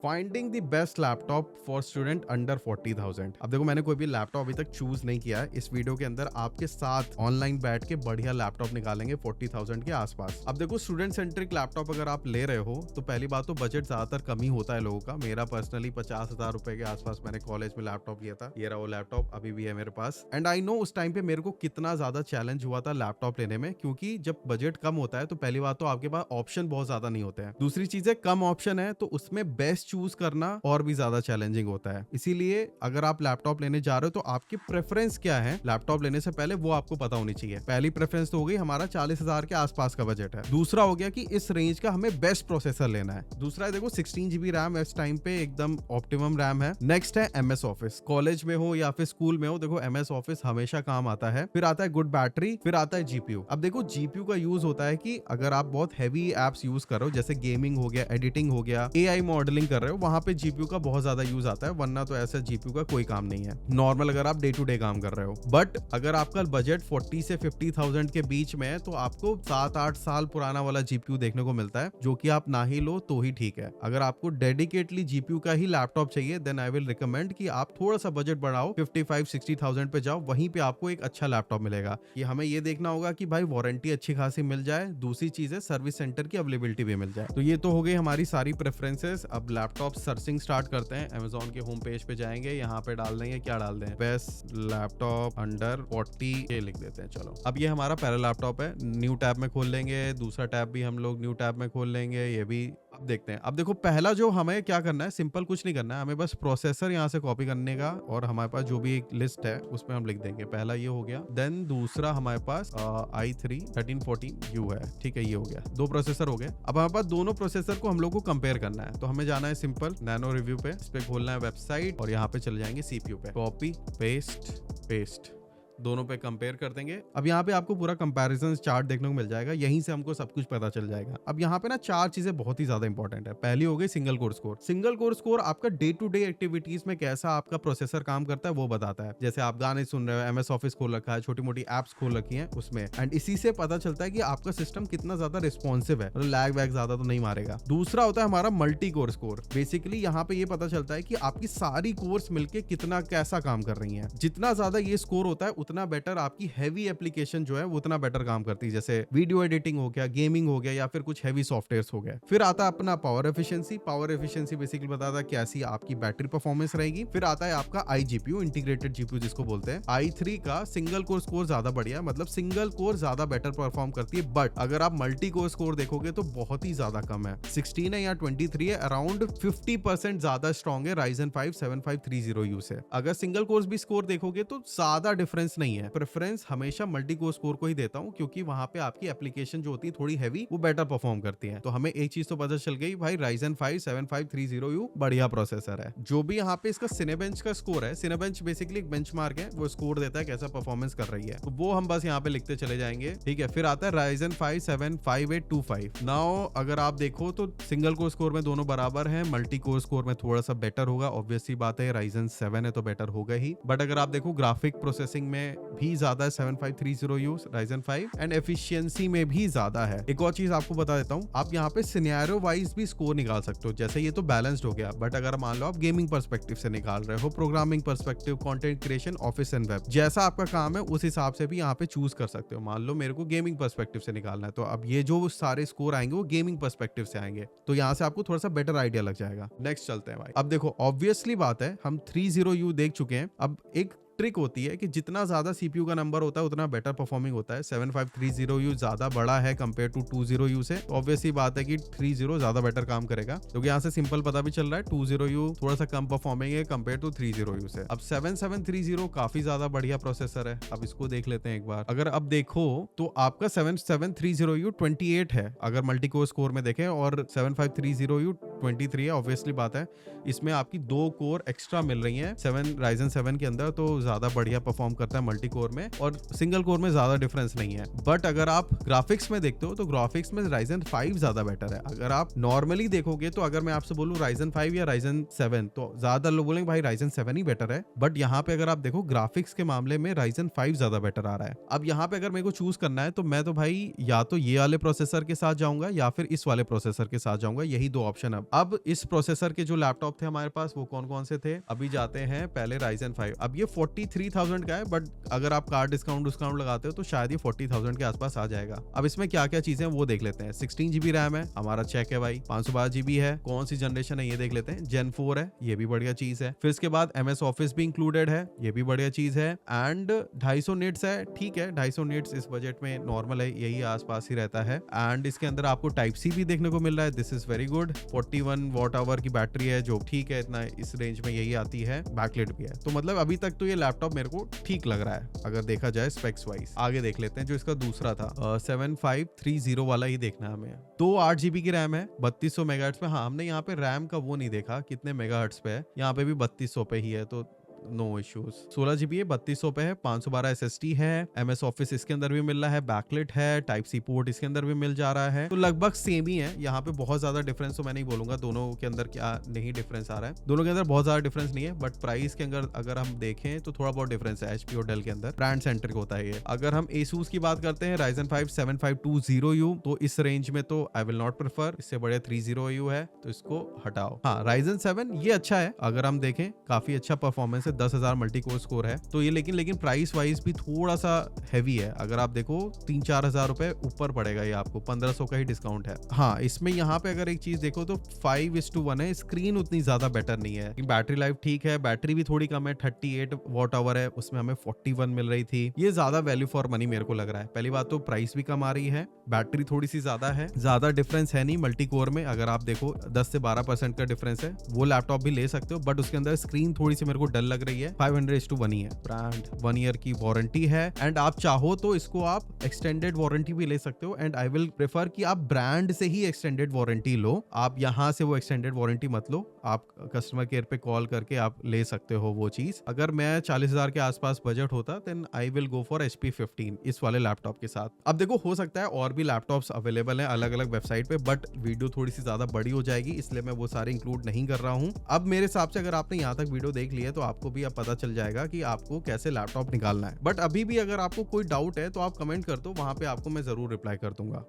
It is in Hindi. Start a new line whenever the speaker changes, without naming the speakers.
Finding the best laptop for student under 40,000। अब देखो, मैंने कोई भी लैपटॉप अभी तक चूज नहीं किया है। इस वीडियो के अंदर आपके साथ ऑनलाइन बैठ के बढ़िया लैपटॉप निकालेंगे 40,000 के आसपास। अब देखो, स्टूडेंट सेंट्रिक लैपटॉप अगर आप ले रहे हो तो पहली बात तो बजट ज्यादातर कम ही होता है लोगों का। मेरा पर्सनली 50,000 रुपए के आसपास मैंने कॉलेज में लैपटॉप लिया था। ये रहा वो लैपटॉप, अभी भी है मेरे पास। एंड आई नो उस टाइम पे मेरे को कितना ज्यादा चैलेंज हुआ था लैपटॉप लेने में, क्योंकि जब बजट कम होता है तो पहली बात तो आपके पास ऑप्शन बहुत ज्यादा नहीं होते हैं। दूसरी चीज है, कम ऑप्शन है तो उसमें बेस्ट चूज करना और भी ज्यादा चैलेंजिंग होता है। इसीलिए अगर आप लैपटॉप लेने जा रहे हो तो आपकी प्रेफरेंस क्या है लैपटॉप लेने से पहले वो आपको पता होनी चाहिए। पहली प्रेफरेंस तो हो गई हमारा 40,000 के आसपास का बजट है। दूसरा हो गया कि इस रेंज का हमें बेस्ट प्रोसेसर लेना है। दूसरा है, देखो 16 GB रैम इस टाइम पे एकदम ऑप्टिमम रैम है। नेक्स्ट है MS ऑफिस। कॉलेज में हो या फिर स्कूल में हो, देखो MS ऑफिस हमेशा काम आता है। फिर आता है गुड बैटरी, फिर आता है GPU। अब देखो GPU का यूज होता है कि अगर आप बहुत हैवी एप्स यूज कर रहे हो, जैसे गेमिंग हो गया, एडिटिंग हो गया, AI मॉडलिंग कर रहे हो, वहां पे GPU का बहुत ज्यादा यूज आता है। वरना तो ऐसा GPU का कोई काम नहीं है नॉर्मल अगर आप डे टू डे काम कर रहे हो। बट अगर आपका बजट 40 से 50,000 के बीच में है तो आपको 7-8 साल पुराना वाला GPU देखने को मिलता है, जो कि आप ना ही लो तो ही ठीक है। अगर आपको डेडिकेटली GPU का ही लैपटॉप चाहिए देन आई विल रिकमेंड कि आप थोड़ा सा बजट बढ़ाओ, 55-60,000 पे जाओ। वहीं पे आपको एक अच्छा लैपटॉप मिलेगा। कि हमें ये देखना होगा कि भाई वारंटी अच्छी खासी मिल जाए, दूसरी चीज है सर्विस सेंटर की अवेलेबिलिटी भी मिल जाए। तो ये तो हो गई हमारी सारी प्रेफरेंसेस। अब लैपटॉप सर्चिंग स्टार्ट करते हैं। Amazon के होम पेज पे जाएंगे, यहाँ पे डाल देंगे, क्या डाल दें, बेस्ट लैपटॉप अंडर 40 के लिख देते हैं। चलो, अब ये हमारा पहला लैपटॉप है। न्यू टैब में खोल लेंगे, दूसरा टैब भी हम लोग न्यू टैब में खोल लेंगे, ये भी। अब देखते हैं। अब देखो, पहला जो हमें क्या करना है, सिंपल कुछ नहीं करना है, हमें बस प्रोसेसर यहाँ से कॉपी करने का और हमारे पास जो भी एक लिस्ट है उसमें हम लिख देंगे। पहला ये हो गया। देन दूसरा हमारे पास i3 1340U है। ठीक है, ये हो गया। दो प्रोसेसर हो गए। अब हमारे पास दोनों प्रोसेसर को हम लोग को कंपेयर करना है, तो हमें जाना है सिंपल नैनो रिव्यू पे, इस पे खोलना है वेबसाइट और यहाँ पे चले जाएंगे CPU पे। कॉपी पेस्ट पेस्ट, दोनों पे कंपेयर कर देंगे। अब यहाँ पे आपको पूरा कंपैरिजन चार्ट देखने को मिल जाएगा, यहीं से हमको सब कुछ पता चल जाएगा। अब यहाँ पे ना चार चीजें बहुत ही ज्यादा इंपॉर्टेंट है। पहली हो गई single core score. Single core score आपका डे टू डे एक्टिविटीज में कैसा आपका प्रोसेसर काम करता है वो बताता है। जैसे आप गाने सुन रहे हो, MS ऑफिस खोल रखा है, छोटी मोटी एप्स खोल रखी है उसमें, एंड इसी से पता चलता है कि आपका सिस्टम कितना ज्यादा रिस्पॉन्सिव है, लैग वैग ज्यादा तो नहीं मारेगा। दूसरा होता है हमारा मल्टी कोर स्कोर। बेसिकली यहाँ पे ये पता चलता है कि आपकी सारी कोर्स मिलके कितना कैसा काम कर रही है। जितना ज्यादा ये स्कोर होता है उतना बेटर आपकी हैवी एप्लीकेशन जो है वो उतना बेटर काम करती है। जैसे वीडियो एडिटिंग हो गया, गेमिंग हो गया, या फिर कुछ हैवी सॉफ्टवेयर्स हो गए। फिर आता है अपना power efficiency. Power efficiency basically बताता है कैसी आपकी बैटरी परफॉर्मेंस रहेगी। फिर आता है आपका iGPU, इंटीग्रेटेड GPU जिसको बोलते हैं। i3 का सिंगल कोर स्कोर ज्यादा बढ़िया, मतलब सिंगल कोर ज्यादा बेटर परफॉर्म करती है। बट अगर आप मल्टी कोर स्कोर देखोगे तो बहुत ही ज्यादा कम है, 16 है या 23 है। अराउंड 50% ज्यादा स्ट्रॉन्ग है Ryzen 5 7530U से। अगर सिंगल कोर भी स्कोर देखोगे तो ज्यादा डिफरेंस नहीं है। प्रेफरेंस हमेशा मल्टी कोर स्कोर को ही देता हूं, क्योंकि वहां पे आपकी एप्लीकेशन जो होती है थोड़ी हैवी, वो बेटर परफॉर्म करती है। तो हमें एक चीज तो पता चल गई भाई, Ryzen 5 7530U बढ़िया प्रोसेसर है। जो भी यहाँ पे इसका Cinebench का स्कोर है, Cinebench बेसिकली एक बेंचमार्क है, वो स्कोर देता है कैसा परफॉर्मेंस कर रही है, तो वो हम बस यहाँ पे लिखते चले जाएंगे। ठीक है, फिर आता है Ryzen 5 7825। नाउ अगर आप देखो तो सिंगल कोर स्कोर में दोनों बराबर है, मल्टी कोर स्कोर में थोड़ा सा बेटर होगा। ऑब्वियसली बात है, Ryzen 7 है तो बेटर होगा ही। बट अगर आप देखो ग्राफिक प्रोसेसिंग में भी ज्यादा 7530U Ryzen 5, एंड एफिशिएंसी में भी ज्यादा है। एक और चीज आपको बता देता हूं, आप यहाँ पे सिनेरियो वाइज भी स्कोर निकाल सकते हो। जैसे ये तो बैलेंस्ड हो गया, बट अगर मान लो आप गेमिंग पर्सपेक्टिव से निकाल रहे हो, programming perspective, content creation, office and web, जैसा आपका काम है उस हिसाब से भी यहाँ पे चूज कर सकते हो। मान लो मेरे को गेमिंग पर्सपेक्टिव से निकालना है, तो अब ये जो सारे स्कोर आएंगे वो गेमिंग पर्सपेक्टिव से आएंगे, तो यहाँ से आपको थोड़ा सा बेटर आइडिया लग जाएगा। नेक्स्ट चलते हैं भाई। अब देखो, ऑब्वियसली बात है, हम 30U देख चुके हैं। अब एक ट्रिक होती है कि जितना ज्यादा CPU का नंबर होता है उतना बेटर परफॉर्मिंग होता है। 7530U ज्यादा बड़ा है कंपेयर टू 20U से, ऑब्वियसली बात है कि 30 ज्यादा बेटर काम करेगा, क्योंकि यहाँ से सिंपल पता भी चल रहा है 20U थोड़ा सा कम परफॉर्मिंग है कंपेयर टू 30U से। अब 7730 काफी ज्यादा बढ़िया प्रोसेसर है। अब इसको देख लेते हैं एक बार। अगर अब देखो तो आपका 7730U 28 है अगर मल्टी कोर स्कोर में देखें, और 7530U 23 है। ऑब्वियसली बात है इसमें आपकी 2 कोर एक्स्ट्रा मिल रही है Ryzen 7 के अंदर, तो ज्यादा बढ़िया परफॉर्म करता है मल्टी कोर में, और सिंगल कोर में ज्यादा डिफरेंस नहीं है। बट अगर आप ग्राफिक्स में देखते हो तो ग्राफिक्स में Ryzen 5 ज्यादा बेटर है। अगर आप नॉर्मली देखोगे तो अगर मैं आपसे बोलूं Ryzen 5 या Ryzen 7, तो ज्यादा लोग बोलेंगे भाई Ryzen 7 ही बेटर है। बट यहाँ पे अगर आप देखो ग्राफिक्स के मामले में Ryzen 5 ज्यादा बेटर आ रहा है। अब यहाँ पे अगर मेरे को चूज करना है तो मैं तो भाई या तो ये वाले प्रोसेसर के साथ जाऊंगा या फिर इस वाले प्रोसेसर के साथ जाऊंगा। यही दो ऑप्शन अब अब इस प्रोसेसर के जो लैपटॉप थे हमारे पास वो कौन कौन से थे, अभी जाते हैं पहले Ryzen 5। अब ये 43,000 का है, बट अगर आप कार्ड डिस्काउंट लगाते हो तो शायद ये 40,000 के आसपास आ जाएगा। अब इसमें क्या क्या चीजें वो देख लेते हैं। 16 GB रैम है, हमारा चेक है भाई। 512 GB है, कौन सी जनरेशन है ये देख लेते हैं। Gen 4 है, ये भी बढ़िया चीज है। फिर इसके बाद MS ऑफिस भी इंक्लूडेड है, ये भी बढ़िया चीज है। एंड 250 निट्स है, ठीक है 250 निट्स इस बजट में नॉर्मल है, यही आसपास ही रहता है। एंड इसके अंदर आपको टाइप सी भी देखने को मिल रहा है, this is very good. 41 watt hour की बैटरी है, जो ठीक है, इतना इस रेंज में यही आती है। बैकलिट भी है, तो मतलब अभी तक तो ये लैपटॉप मेरे को ठीक लग रहा है अगर देखा जाए स्पेक्स वाइज। आगे देख लेते हैं जो इसका दूसरा था 7530 वाला ही देखना है हमें। तो 8 GB की रैम है, 3200 मेगाहर्ट्ज पे। हाँ, हमने यहाँ पे रैम का वो नहीं देखा कितने मेगाहर्ट्ज पे है, यहाँ पे भी 3200 पे ही है, तो नो इश्यूज। 16 GB है, 3200 पे है। 512 SSD है, MS ऑफिस इसके अंदर भी मिल रहा है, बैकलिट है, टाइप सी पोर्ट इसके अंदर भी मिल जा रहा है। तो लगभग सेम ही है, यहाँ पे बहुत ज्यादा डिफरेंस तो मैं नहीं बोलूंगा दोनों के अंदर क्या नहीं डिफरेंस आ रहा है। दोनों के अंदर बहुत ज्यादा डिफरेंस नहीं है, बट प्राइस के अंदर अगर हम देखें तो थोड़ा बहुत डिफरेंस है। HP और डेल के अंदर ब्रांड सेंट्रिक होता है ये। अगर हम Asus की बात करते हैं, Ryzen 5 7520U, तो इस रेंज में तो आई विल नॉट प्रेफर, इससे बढ़िया 30U है, तो इसको हटाओ। हाँ, Ryzen 7 ये अच्छा है, अगर हम देखें काफी अच्छा परफॉर्मेंस है, 10,000 मल्टी कोर स्कोर है, तो ये लेकिन प्राइस वाइज भी थोड़ा सा हैवी है। अगर आप देखो 3-4 हजार रुपए ऊपर पड़ेगा ये आपको, 1500 का ही डिस्काउंट है। हाँ, इसमें यहाँ पे अगर एक चीज देखो तो 5:1 है, स्क्रीन उतनी ज्यादा बेटर नहीं है। बैटरी लाइफ ठीक है, बैटरी भी थोड़ी कम है, 38 वॉट आवर है, उसमें हमें 41 मिल रही थी। ये ज्यादा वैल्यू फॉर मनी मेरे को लग रहा है। पहली बात तो प्राइस भी कम आ रही है, बैटरी थोड़ी सी ज्यादा है, ज्यादा डिफरेंस है नहीं मल्टी कोर में। अगर आप देखो 10 से 12% का डिफरेंस है, वो लैपटॉप भी ले सकते हो, बट उसके अंदर स्क्रीन थोड़ी सी मेरे को डल लग रही है। 500:1 ही है, ब्रांड 1 ईयर की वारंटी है, एंड आप चाहो तो इसको आप एक्सटेंडेड वारंटी भी ले सकते हो। एंड आई विल प्रेफर कि आप ब्रांड से ही एक्सटेंडेड वारंटी लो, आप यहां से वो एक्सटेंडेड वारंटी मत लो, आप कस्टमर केयर पे कॉल करके आप ले सकते हो वो चीज। अगर मैं 40,000 के आसपास बजट होता then I will go for HP 15 इस वाले लैपटॉप के साथ। अब देखो, हो सकता है और भी लैपटॉप्स अवेलेबल हैं अलग अलग वेबसाइट पे, बट वीडियो थोड़ी सी ज्यादा बड़ी हो जाएगी, इसलिए मैं वो सारे इंक्लूड नहीं कर रहा हूं। अब मेरे हिसाब से अगर आपने यहाँ तक वीडियो देख ली है तो आपको भी अब पता चल जाएगा कि आपको कैसे लैपटॉप निकालना है। बट अभी भी अगर आपको कोई डाउट है तो आप कमेंट कर दो, वहां पे आपको मैं जरूर रिप्लाई कर दूंगा।